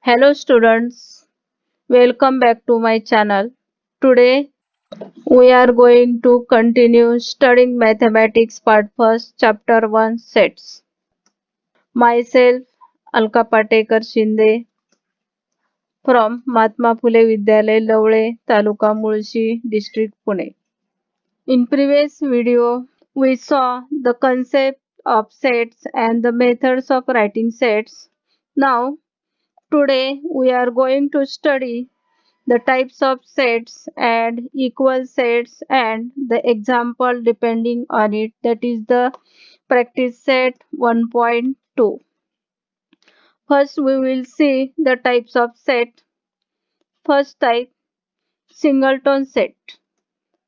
Hello students, welcome back to my channel. Today we are going to continue studying mathematics part first chapter 1 sets. Myself Alka Patekar Shinde from Mahatma Phule Vidyalay Lavle Taluka Mulshi District Pune. In previous video we saw the concept of sets and the methods of writing sets. Now today we are going to study the types of sets and equal sets and the example depending on it, that is the practice set 1.2. First we will see the types of set. First type, singleton set.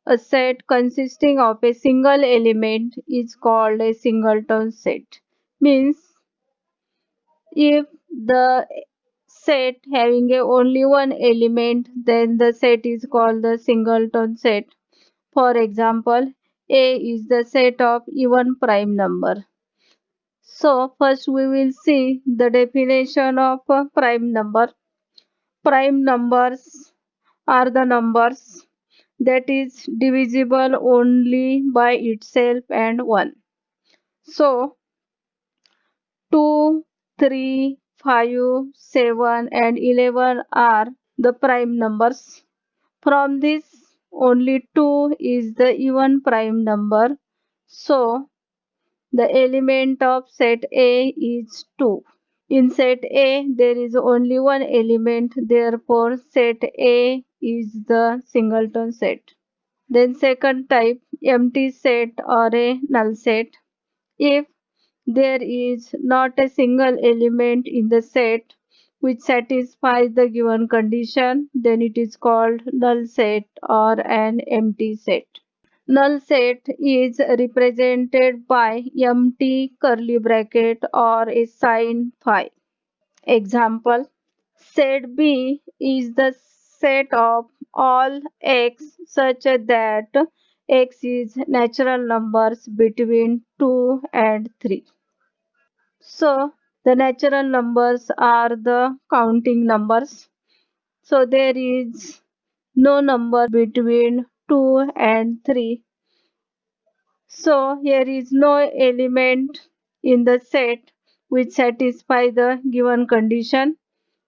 A set consisting of a single element is called a singleton set. Means if the set having a only one element, then the set is called the singleton set. For example, A is the set of even prime number. So first we will see the definition of a prime number. Prime numbers are the numbers that is divisible only by itself and 1. So 2, 3, 5, 7 and 11 are the prime numbers. From this, only 2 is the even prime number. So, the element of set A is 2. In set A, there is only one element, therefore set A is the singleton set. Then second type, empty set or a null set. If there is not a single element in the set which satisfies the given condition, then it is called null set or an empty set. Null set is represented by empty curly bracket or a sign phi. Example, set B is the set of all x such that x is natural numbers between 2 and 3. So, the natural numbers are the counting numbers. So, there is no number between 2 and 3. So, here is no element in the set which satisfy the given condition.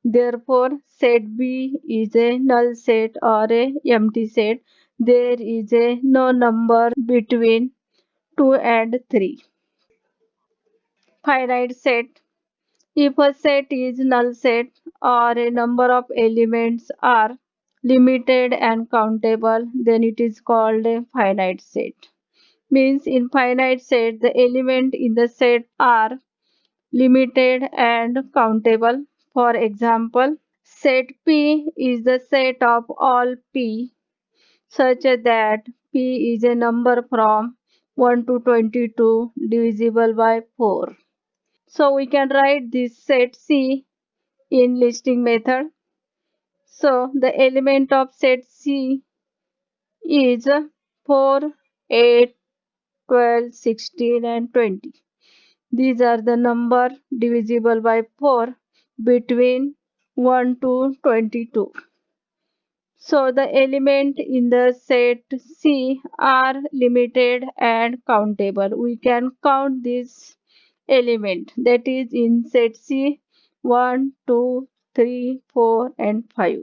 Therefore, set B is a null set or a empty set. There is a no number between 2 and 3. Finite set. If a set is null set or a number of elements are limited and countable, then it is called a finite set. Means in finite set, the element in the set are limited and countable. For example, set P is the set of all P such that P is a number from 1 to 22 divisible by 4. So we can write this set C in listing method. So the element of set C is 4, 8, 12, 16 and 20. These are the number divisible by 4 between 1 to 22. So the element in the set C are limited and countable. We can count this element, that is in set C 1, 2, 3, 4 and 5.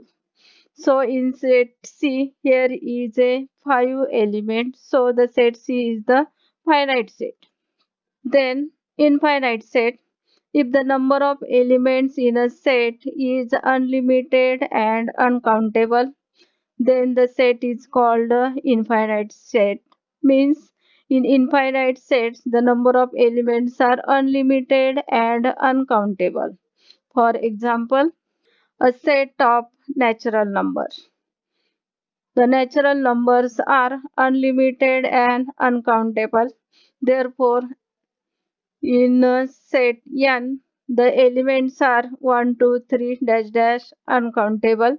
So in set C here is a 5 element. So the set C is the finite set. Then infinite set, if the number of elements in a set is unlimited and uncountable, then the set is called a infinite set. Means in infinite sets, the number of elements are unlimited and uncountable. For example, a set of natural numbers. The natural numbers are unlimited and uncountable. Therefore, in set n, the elements are 1, 2, 3, dash dash uncountable.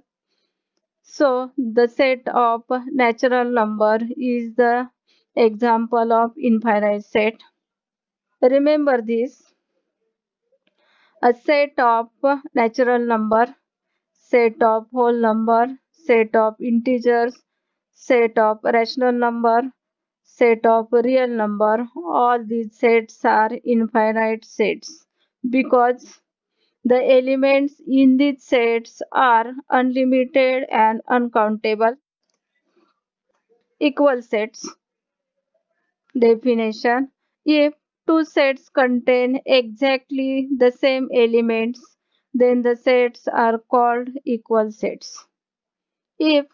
So the set of natural number is the example of infinite set. Remember this, a set of natural number set of whole number, set of integers, set of rational number, set of real number. All these sets are infinite sets because the elements in these sets are unlimited and uncountable. Equal sets. Definition: if two sets contain exactly the same elements, then the sets are called equal sets. If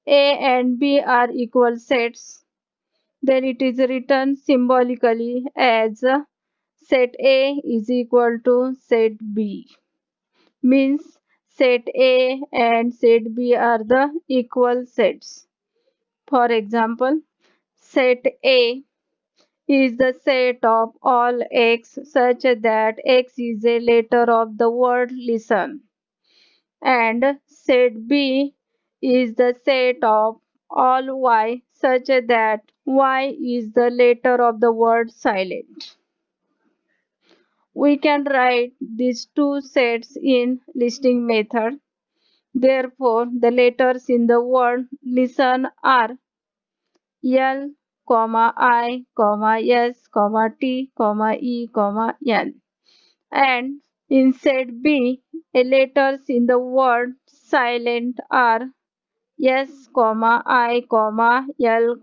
A and B are equal sets, then it is written symbolically as set A is equal to set B. Means set A and set B are the equal sets. For example, set A is the set of all x such that x is a letter of the word listen, and set B is the set of all y such that y is the letter of the word silent. We can write these two sets in listing method. Therefore, the letters in the word listen are L, I, S, T, E, N. And in set B, a letters in the word silent are S, I, L,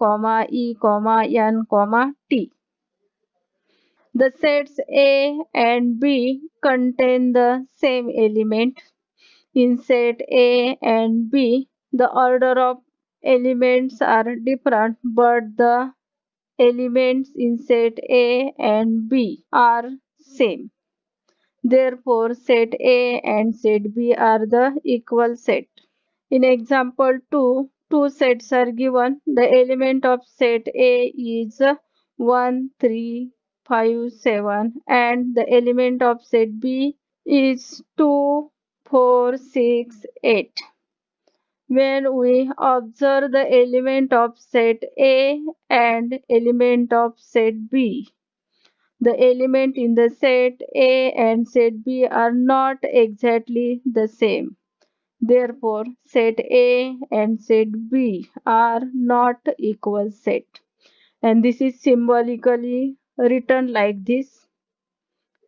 E, N, T. The sets A and B contain the same element. In set A and B, the order of elements are different, but the elements in set A and B are same. Therefore, set A and set B are the equal set. In example 2, two sets are given. The element of set A is 1, 3, 5, 7, and the element of set B is 2, 4, 6, 8. When we observe the element of set A and element of set B, the element in the set A and set B are not exactly the same. Therefore, set A and set B are not equal set. And this is symbolically written like this.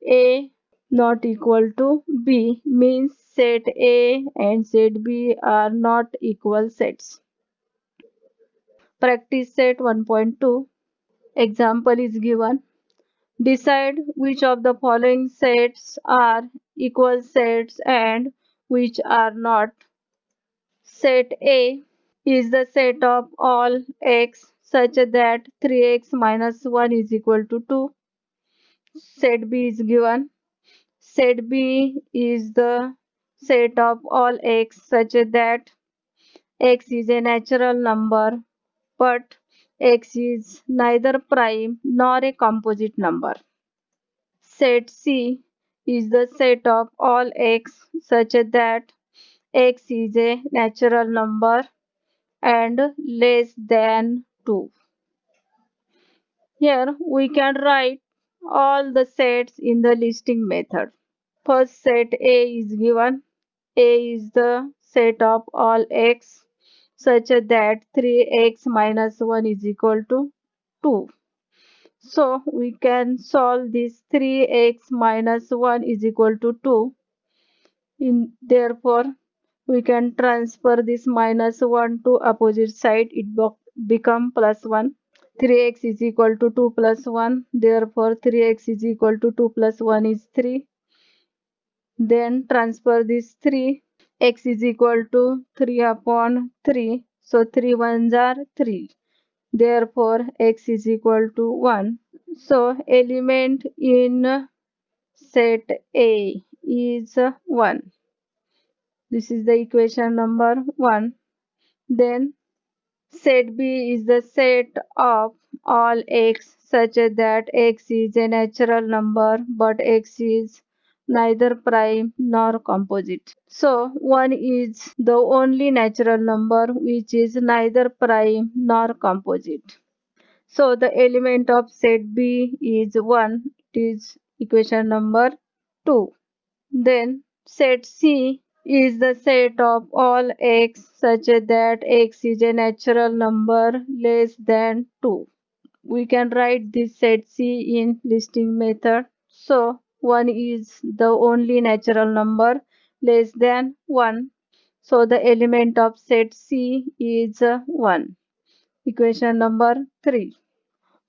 A not equal to B means set A and set B are not equal sets. Practice set 1.2. Example is given. Decide which of the following sets are equal sets and which are not. Set A is the set of all x such that 3x minus 1 is equal to 2. Set B is given. Set B is the set of all x such that x is a natural number but x is neither prime nor a composite number. Set C is the set of all x such that x is a natural number and less than 2. Here we can write all the sets in the listing method. First set A is given. A is the set of all x such that 3x minus 1 is equal to 2. So we can solve this 3x minus 1 is equal to 2. Therefore, we can transfer this minus 1 to opposite side. It become plus 1. 3x is equal to 2 plus 1. Therefore, 3x is equal to 2 plus 1 is 3. Then transfer this 3. X is equal to 3 upon 3. So 3 ones are 3. Therefore, x is equal to 1. So element in set A is 1. This is the equation number 1. Then set B is the set of all x such that x is a natural number but x is neither prime nor composite. So 1 is the only natural number which is neither prime nor composite. So the element of set B is 1. It is equation number 2. Then set C is the set of all x such that x is a natural number less than 2. We can write this set C in listing method. So 1 is the only natural number less than 1. So the element of set C is 1. Equation number 3.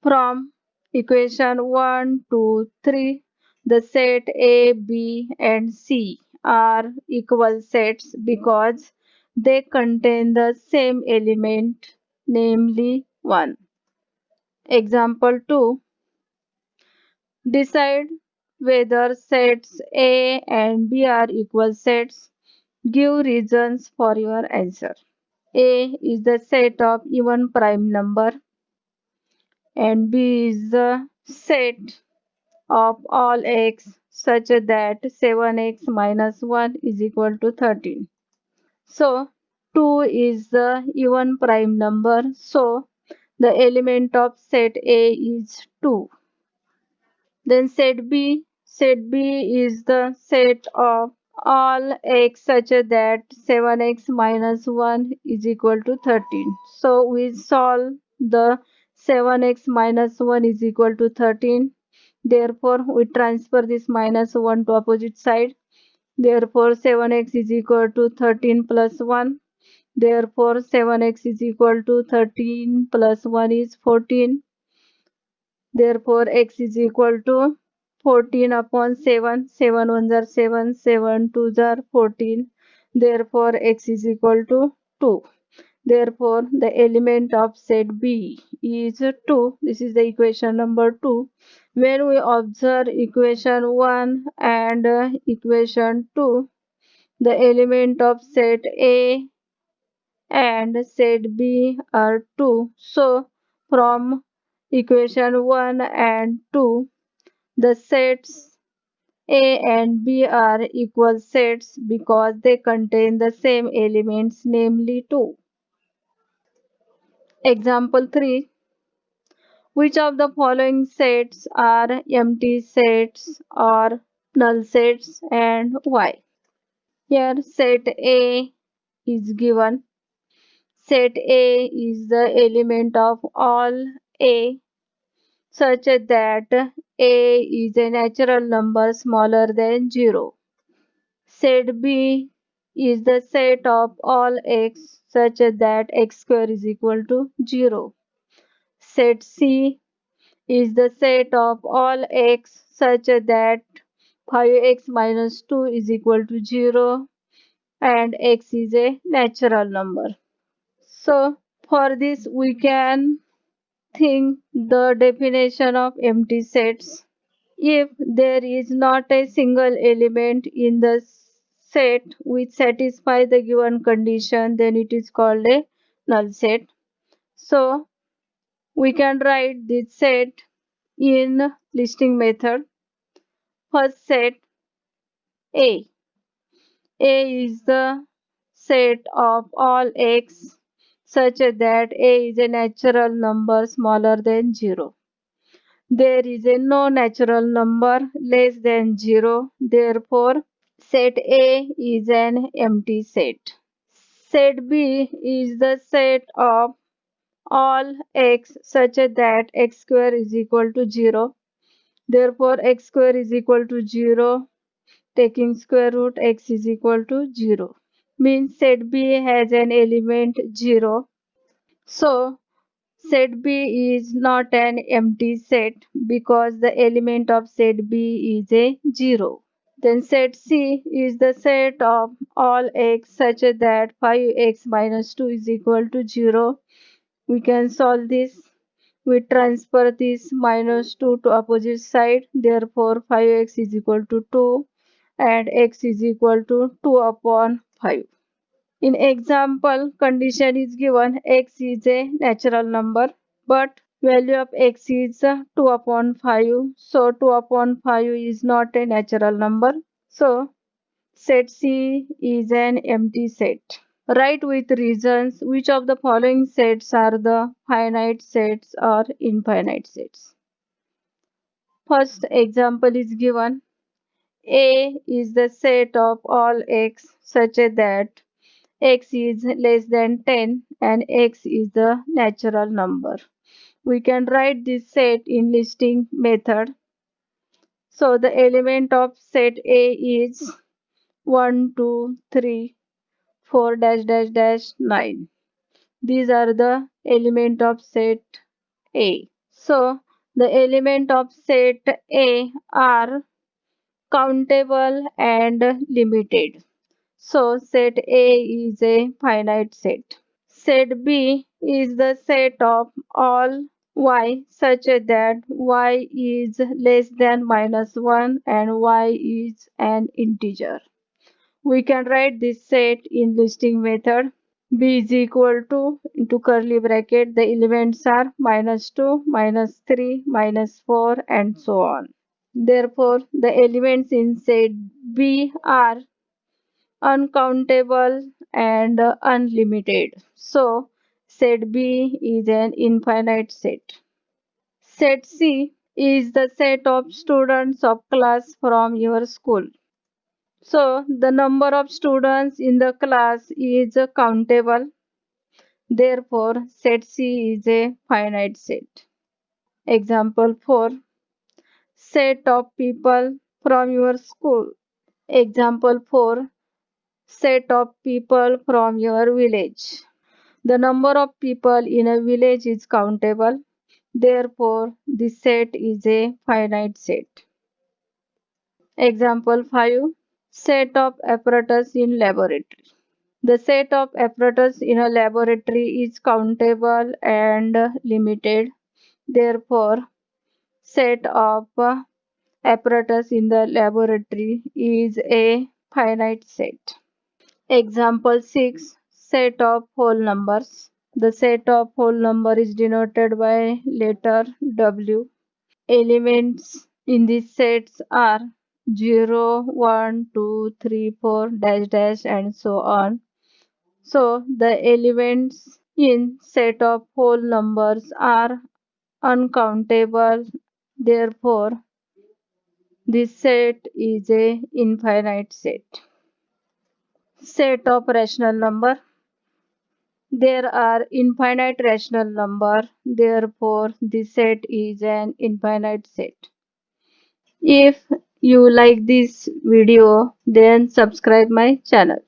From equation 1 to 3, the set A, B and C are equal sets because they contain the same element, namely 1. Example 2. Decide whether sets A and B are equal sets. Give reasons for your answer. A is the set of even prime number and B is the set of all x such that 7x minus 1 is equal to 13. So 2 is the even prime number. So the element of set A is 2. Then set B is the set of all x such that 7x minus 1 is equal to 13. So we solve the 7x minus 1 is equal to 13. Therefore, we transfer this minus 1 to opposite side. Therefore, 7x is equal to 13 plus 1. Therefore, 7x is equal to 13 plus 1 is 14. Therefore, x is equal to 14 upon 7. 7 ones are 7, 7 twos are 14. Therefore, x is equal to 2. Therefore, the element of set B is 2. This is the equation number 2. When we observe equation 1 and equation 2, the element of set A and set B are 2. So, from equation 1 and 2, the sets A and B are equal sets because they contain the same elements, namely 2. Example 3. Which of the following sets are empty sets or null sets and why? Here set A is given. Set A is the element of all A such that A is a natural number smaller than 0. Set B is the set of all x such that x square is equal to 0. Set C is the set of all x such that 5x minus 2 is equal to 0 and x is a natural number. So for this we can think the definition of empty sets. If there is not a single element in the set which satisfies the given condition, then it is called a null set. So we can write this set in listing method. First set A. A is the set of all x such that A is a natural number smaller than 0. There is a no natural number less than 0. Therefore, set A is an empty set. Set B is the set of all x such that x square is equal to 0. Therefore, x square is equal to 0. Taking square root, x is equal to 0. Means set B has an element 0. So, set B is not an empty set because the element of set B is a 0. Then set C is the set of all x such that 5x minus 2 is equal to 0. We can solve this. We transfer this minus 2 to opposite side. Therefore, 5x is equal to 2 and x is equal to 2 upon 5. In example, condition is given x is a natural number but value of x is 2 upon 5. So 2 upon 5 is not a natural number. So set C is an empty set. Write with reasons which of the following sets are the finite sets or infinite sets. First example is given. A is the set of all x such that x is less than 10 and x is the natural number. We can write this set in listing method. So the element of set A is 1, 2, 3, 4 dash dash dash 9. These are the element of set A. So the element of set A are countable and limited. So set A is a finite set. Set B is the set of all y such that y is less than -1 and y is an integer. We can write this set in listing method. B is equal to into curly bracket the elements are -2, -3, -4 and so on. Therefore, the elements in set B are uncountable and unlimited. So, set B is an infinite set. Set C is the set of students of class from your school. So, the number of students in the class is countable. Therefore, set C is a finite set. Example 4. Set of people from your school. Example 4. Set of people from your village. The number of people in a village is countable. Therefore, the set is a finite set. Example 5. Set of apparatus in laboratory. The set of apparatus in a laboratory is countable and limited. Therefore, set of apparatus in the laboratory is a finite set. Example 6. Set of whole numbers. The set of whole number is denoted by letter W. Elements in these sets are 0, 1, 2, 3, 4, dash dash and so on. So the elements in set of whole numbers are uncountable. Therefore, this set is a infinite set. Set of rational number. There are infinite rational number. Therefore, this set is an infinite set. If you like this video, then subscribe my channel.